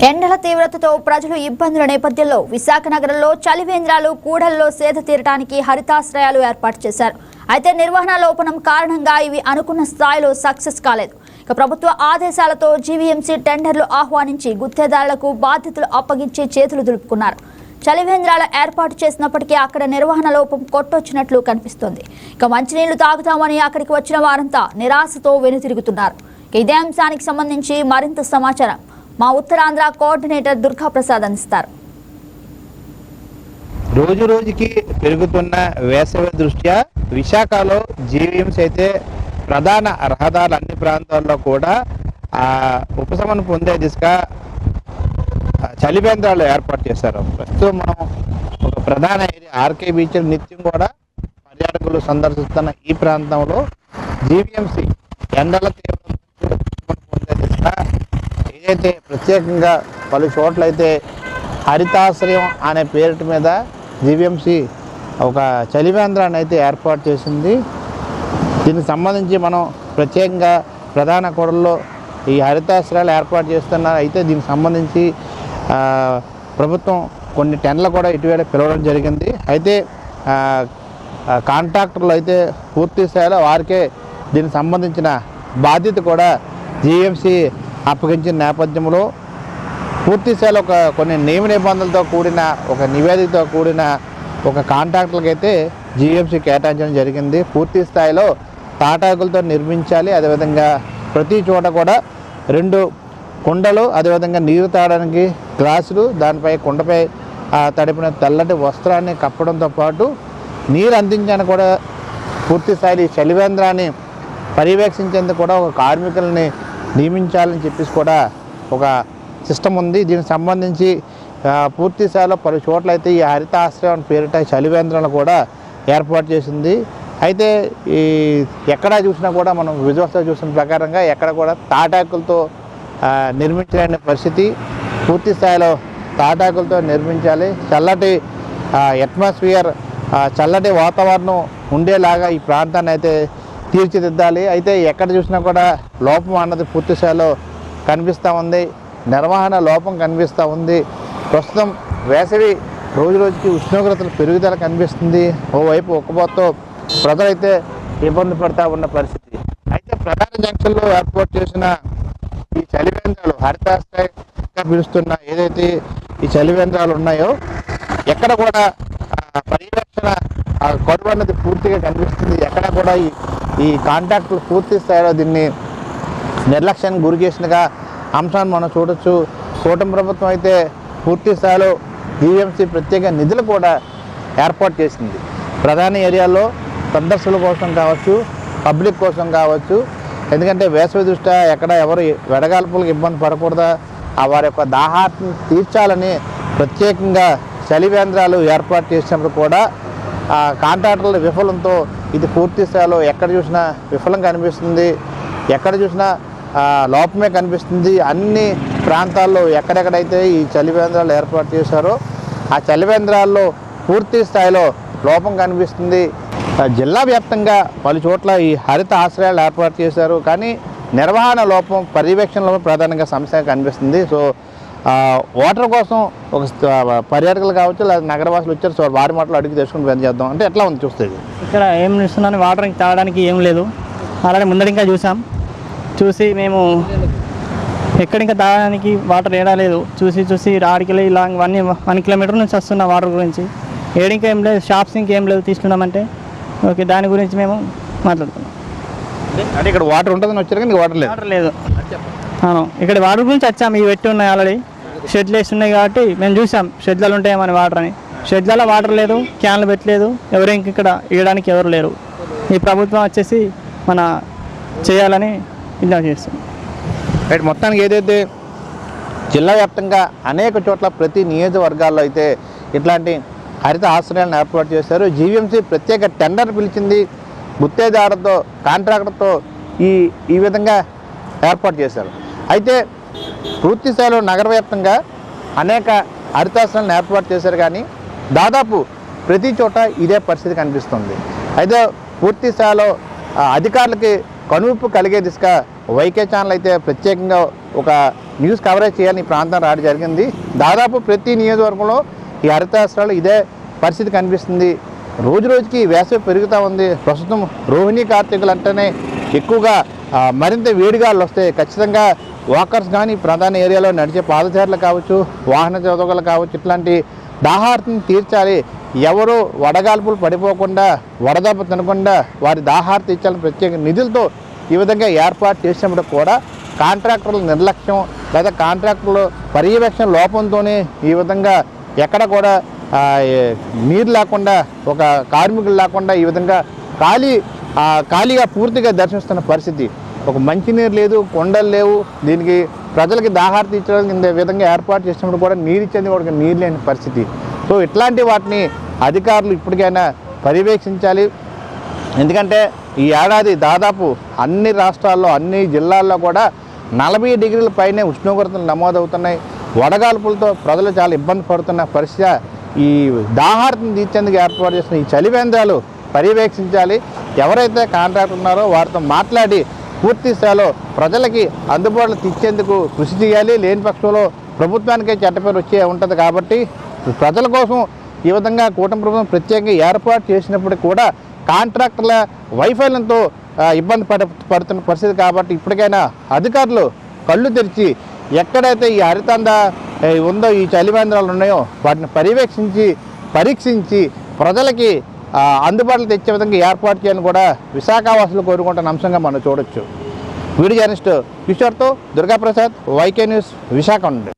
ఎండల తీవ్రతతో ప్రజలు ఇబ్బందుల నేపథ్యంలో విశాఖ నగరంలో చలివేంద్రాలు కూడల్లో సేద తీరడానికి హరితాశ్రయాలు ఏర్పాటు చేశారు. అయితే నిర్వహణ లోపం కారణంగా ఇవి అనుకున్న స్థాయిలో సక్సెస్ కాలేదు. ఇక ప్రభుత్వ ఆదేశాలతో జీవీఎంసీ టెండర్లు ఆహ్వానించి గుత్తేదారులకు బాధ్యతలు అప్పగించి చేతులు దులుపుకున్నారు. చలివేంద్రాల ఏర్పాటు చేసినప్పటికీ అక్కడ నిర్వహణ లోపం కొట్టొచ్చినట్లు కనిపిస్తోంది. ఇక మంచినీళ్లు తాగుతామని అక్కడికి వచ్చిన వారంతా నిరాశతో వెనుతిరుగుతున్నారు. ఇదే అంశానికి సంబంధించి మరింత సమాచారం మా ఉత్తరాంధ్ర కోఆర్డినేటర్ దుర్గా ప్రసాద్ అందిస్తారు. రోజు రోజుకి పెరుగుతున్న వేసవి దృష్ట్యా విశాఖలో జీవీఎంసీ అయితే ప్రధాన రహదారుల అన్ని ప్రాంతాల్లో కూడా ఉపశమనం పొందే దిశగా చలివేంద్రాలు ఏర్పాటు చేశారు. ప్రస్తుతం మనం ఒక ప్రధాన ఏరియా ఆర్కే బీచ్ నిత్యం కూడా పర్యాటకులు సందర్శిస్తున్న ఈ ప్రాంతంలో జీవీఎంసీ ఎండల పొందే దిశగా ఏదైతే ప్రత్యేకంగా పలు చోట్ల అయితే హరితాశ్రయం అనే పేరు మీద జీవీఎంసీ ఒక చలివేంద్రాన్ని అయితే ఏర్పాటు చేసింది. దీనికి సంబంధించి మనం ప్రత్యేకంగా ప్రధాన కూడల్లో ఈ హరితాశ్రయాలు ఏర్పాటు చేస్తున్నారు. అయితే దీనికి సంబంధించి ప్రభుత్వం కొన్ని టెండర్లు కూడా ఇటీవల పిలవడం జరిగింది. అయితే కాంట్రాక్టర్లు అయితే పూర్తి స్థాయిలో వారికే దీనికి సంబంధించిన బాధ్యత కూడా జీవీఎంసీ అప్పగించిన నేపథ్యంలో పూర్తి స్థాయిలో కొన్ని నియమ నిబంధనలతో కూడిన ఒక నివేదికతో కూడిన ఒక కాంట్రాక్టర్లకు అయితే జీవీఎంసీ కేటాయించడం జరిగింది. పూర్తి స్థాయిలో తాటాకులతో నిర్మించాలి. అదేవిధంగా ప్రతి చోట కూడా 2 కుండలు, అదేవిధంగా నీరు తాగడానికి గ్లాసులు, దానిపై కుండపై తడిపిన తెల్లటి వస్త్రాన్ని కప్పడంతో పాటు నీరు అందించడానికి కూడా పూర్తి స్థాయి చలివేంద్రాన్ని పర్యవేక్షించేందుకు కూడా ఒక కార్మికుల్ని నియమించాలని చెప్పేసి కూడా ఒక సిస్టమ్ ఉంది. దీనికి సంబంధించి పూర్తి స్థాయిలో పలు చోట్ల అయితే ఈ హరితాశ్రయం పేరిట చలివేంద్రాలను కూడా ఏర్పాటు చేసింది. అయితే ఈ ఎక్కడ చూసినా కూడా మనం విజువల్స్లో చూసిన ప్రకారంగా ఎక్కడ కూడా తాటాకులతో నిర్మించలేని పరిస్థితి. పూర్తి స్థాయిలో తాటాకులతో నిర్మించాలి. చల్లటి అట్మాస్ఫియర్, చల్లటి వాతావరణం ఉండేలాగా ఈ ప్రాంతాన్ని అయితే తీర్చిదిద్దాలి. అయితే ఎక్కడ చూసినా కూడా లోపం అన్నది పూర్తి స్థాయిలో కనిపిస్తూ ఉంది. నిర్వహణ లోపం కనిపిస్తూ ఉంది. ప్రస్తుతం వేసవి రోజు రోజుకి ఉష్ణోగ్రతలు పెరుగుదల కనిపిస్తుంది. ఓవైపు ఉక్కపోతతో ప్రజలైతే ఇబ్బంది పడుతూ ఉన్న పరిస్థితి. అయితే ప్రధాన జంక్షన్లో ఏర్పాటు చేసిన ఈ చలివేంద్రాలు హరితాశ్రయంగా పిలుస్తున్న ఏదైతే ఈ చలివేంద్రాలు ఉన్నాయో ఎక్కడ కూడా పర్యవేక్షణ కరువు అన్నది పూర్తిగా కనిపిస్తుంది. ఎక్కడ కూడా ఈ కాంట్రాక్టులు పూర్తి స్థాయిలో దీన్ని నిర్లక్ష్యానికి గురి చేసినగా అంశాన్ని మనం చూడొచ్చు. కూటమి ప్రభుత్వం అయితే పూర్తి స్థాయిలో జీవీఎంసీ ప్రత్యేక నిధులు కూడా ఏర్పాటు చేసింది. ప్రధాన ఏరియాల్లో సందర్శకుల కోసం కావచ్చు, పబ్లిక్ కోసం కావచ్చు. ఎందుకంటే వేసవి దృష్ట్యా ఎక్కడ ఎవరు వెడగాల్పులకు ఇబ్బంది పడకూడదా, వారి యొక్క దాహాన్ని తీర్చాలని ప్రత్యేకంగా చలివేంద్రాలు ఏర్పాటు చేసినప్పుడు కూడా కాంట్రాక్టర్ల విఫలంతో ఇది పూర్తి స్థాయిలో ఎక్కడ చూసినా విఫలం కనిపిస్తుంది. ఎక్కడ చూసినా లోపమే కనిపిస్తుంది. అన్ని ప్రాంతాల్లో ఎక్కడెక్కడైతే ఈ చలివేంద్రాలు ఏర్పాటు చేశారో ఆ చలివేంద్రాల్లో పూర్తి స్థాయిలో లోపం కనిపిస్తుంది. జిల్లా వ్యాప్తంగా పలు చోట్ల ఈ హరిత ఆశ్రయాలు ఏర్పాటు చేశారు. కానీ నిర్వహణ లోపం, పర్యవేక్షణ లోపం ప్రధానంగా సమస్యగా కనిపిస్తుంది. సో వాటర్ కోసం ఒక పర్యాటకులు కావచ్చు లేదా నగరవాసులు వచ్చారు. సో వారి మాటలు అడిగి తెచ్చుకుని పని చేద్దాం అంటే ఎట్లా ఉంది చూస్తుంది. ఇక్కడ ఏం ఇస్తున్నాను, వాటర్ తాగడానికి ఏం లేదు. అలానే ముందర ఇంకా చూసి మేము ఎక్కడ ఇంకా తాగడానికి వాటర్ ఏడా లేదు. చూసి ఆడికెళ్ళి ఇలా 1 కిలోమీటర్ నుంచి వస్తున్న వాటర్ గురించి ఏడింకా ఏం లేదు, షాప్స్ ఇంకేం లేదు తీసుకున్నామంటే ఓకే. దాని గురించి మేము మాట్లాడుతున్నాం. అంటే ఇక్కడ వాటర్ ఉంటుందని వచ్చారు కానీ వాటర్ లేదు. అవును, ఇక్కడ వాటర్ గురించి వచ్చాము. ఇవి పెట్టి ఉన్నాయి, ఆల్రెడీ షెడ్లు వేసి ఉన్నాయి కాబట్టి మేము చూసాం షెడ్లలో ఉంటాయేమని వాటర్ అని. షెడ్లలో వాటర్ లేదు, క్యాన్లు పెట్టలేదు. ఎవరు ఇంక ఇక్కడ ఇవ్వడానికి ఎవరు లేరు. ఈ ప్రభుత్వం వచ్చేసి మన చేయాలని ఇలా చేస్తాం. రైట్, మొత్తానికి ఏదైతే జిల్లా వ్యాప్తంగా అనేక చోట్ల ప్రతి నియోజకవర్గాల్లో అయితే ఇట్లాంటి హరిత ఆశ్రయాలను ఏర్పాటు చేశారు. జీవీఎంసీ ప్రత్యేక టెండర్ పిలిచింది. గుత్తేదారుతో, కాంట్రాక్టర్తో ఈ విధంగా ఏర్పాటు చేశారు. అయితే పూర్తి స్థాయిలో నగర వ్యాప్తంగా అనేక హరితాశ్రయాలను ఏర్పాటు చేశారు. కానీ దాదాపు ప్రతి చోట ఇదే పరిస్థితి కనిపిస్తుంది. అయితే పూర్తి స్థాయిలో అధికారులకి కనువిప్పు కలిగే దిశగా వైకే ఛానల్ అయితే ప్రత్యేకంగా ఒక న్యూస్ కవరేజ్ చేయాలని ఈ ప్రాంతం రావడం జరిగింది. దాదాపు ప్రతి నియోజకవర్గంలో ఈ హరితాశ్రాలు ఇదే పరిస్థితి కనిపిస్తుంది. రోజు రోజుకి వేసవి పెరుగుతూ ఉంది. ప్రస్తుతం రోహిణి కార్తీకులు అంటేనే ఎక్కువగా మరింత వేడిగాలు వస్తాయి. ఖచ్చితంగా వాకర్స్ కానీ ప్రధాన ఏరియాలో నడిచే పాదచారులు కావచ్చు, వాహన చోదకులు కావచ్చు, ఇట్లాంటి దాహార్తిని తీర్చాలి. ఎవరు వడగాల్పులు పడిపోకుండా వడదెబ్బ తినకుండా వారి దాహార్తి ఇచ్చాలని ప్రత్యేక నిధులతో ఈ విధంగా ఏర్పాటు చేసినప్పుడు కూడా కాంట్రాక్టర్ల నిర్లక్ష్యం లేదా కాంట్రాక్టర్ల పర్యవేక్షణ లోపంతోనే ఈ విధంగా ఎక్కడ కూడా నీరు లేకుండా ఒక కార్మికులు లేకుండా ఈ విధంగా ఖాళీగా పూర్తిగా దర్శిస్తున్న పరిస్థితి. ఒక మంచినీరు లేదు, కొండలు లేవు. దీనికి ప్రజలకి దాహార్తి ఇచ్చడానికి ఇంత విధంగా ఏర్పాటు చేసినప్పుడు కూడా నీరు ఇచ్చేది కూడా నీరు లేని పరిస్థితి. సో ఇట్లాంటి వాటిని అధికారులు ఇప్పటికైనా పర్యవేక్షించాలి. ఎందుకంటే ఈ ఏడాది దాదాపు అన్ని రాష్ట్రాల్లో అన్ని జిల్లాల్లో కూడా 40 డిగ్రీల పైనే ఉష్ణోగ్రతలు నమోదవుతున్నాయి. వడగాల్పులతో ప్రజలు చాలా ఇబ్బంది పడుతున్న పరిస్థితి. ఈ దాహార్తిని తీర్చేందుకు ఏర్పాటు చేసిన ఈ చలివేంద్రాలు పర్యవేక్షించాలి. ఎవరైతే కాంట్రాక్టర్ ఉన్నారో వారితో మాట్లాడి పూర్తి స్థాయిలో ప్రజలకి అందుబాటులో తెచ్చేందుకు కృషి చేయాలి. లేని పక్షంలో ప్రభుత్వానికే చెడ్డపేరు వచ్చే ఉంటుంది. కాబట్టి ప్రజల కోసం ఈ విధంగా కూటమి ప్రభుత్వం ప్రత్యేకంగా ఏర్పాటు చేసినప్పుడు కూడా కాంట్రాక్టర్ల వైఫల్యంతో ఇబ్బంది పడుతున్న పరిస్థితి. కాబట్టి ఇప్పటికైనా అధికారులు కళ్ళు తెరిచి ఎక్కడైతే ఈ హరితాంద ఉందో, ఈ చలివేంద్రాలు ఉన్నాయో వాటిని పరీక్షించి ప్రజలకి అందుబాటులో తెచ్చే విధంగా ఏర్పాటు చేయాలని కూడా విశాఖవాసులు కోరుకుంటున్న అంశంగా మనం చూడొచ్చు. వీడియో జర్నలిస్ట్ కిషోర్తో దుర్గాప్రసాద్, వైకే న్యూస్, విశాఖ నుండి.